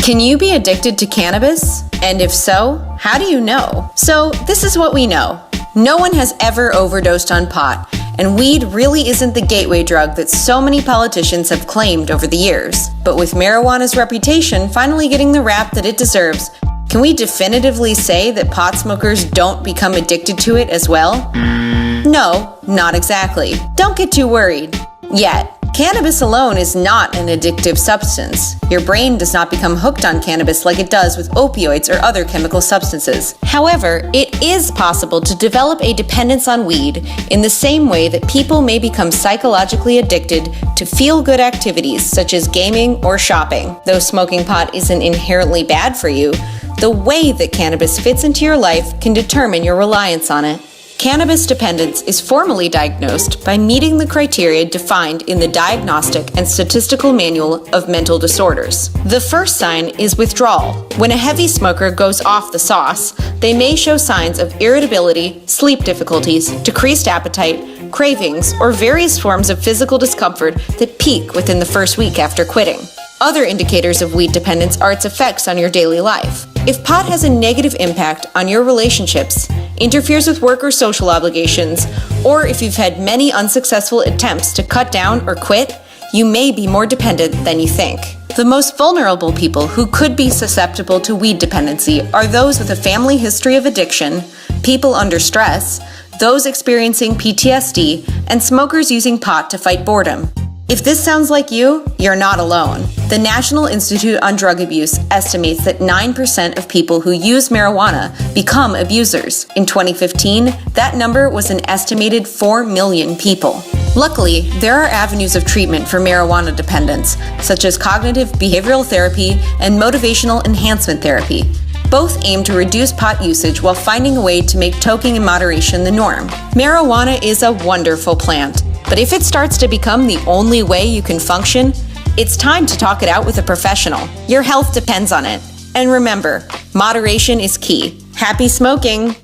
Can you be addicted to cannabis? And if so, how do you know? So, this is what we know. No one has ever overdosed on pot, and weed really isn't the gateway drug that so many politicians have claimed over the years. But with marijuana's reputation finally getting the rap that it deserves, can we definitively say that pot smokers don't become addicted to it as well? No, not exactly. Don't get too worried. Yet. Cannabis alone is not an addictive substance. Your brain does not become hooked on cannabis like it does with opioids or other chemical substances. However, it is possible to develop a dependence on weed in the same way that people may become psychologically addicted to feel-good activities such as gaming or shopping. Though smoking pot isn't inherently bad for you, the way that cannabis fits into your life can determine your reliance on it. Cannabis dependence is formally diagnosed by meeting the criteria defined in the Diagnostic and Statistical Manual of Mental Disorders. The first sign is withdrawal. When a heavy smoker goes off the sauce, they may show signs of irritability, sleep difficulties, decreased appetite, cravings, or various forms of physical discomfort that peak within the first week after quitting. Other indicators of weed dependence are its effects on your daily life. If pot has a negative impact on your relationships, interferes with work or social obligations, or if you've had many unsuccessful attempts to cut down or quit, you may be more dependent than you think. The most vulnerable people who could be susceptible to weed dependency are those with a family history of addiction, people under stress, those experiencing PTSD, and smokers using pot to fight boredom. If this sounds like you, you're not alone. The National Institute on Drug Abuse estimates that 9% of people who use marijuana become abusers. In 2015, that number was an estimated 4 million people. Luckily, there are avenues of treatment for marijuana dependence, such as cognitive behavioral therapy and motivational enhancement therapy. Both aim to reduce pot usage while finding a way to make toking in moderation the norm. Marijuana is a wonderful plant. But if it starts to become the only way you can function, it's time to talk it out with a professional. Your health depends on it. And remember, moderation is key. Happy smoking!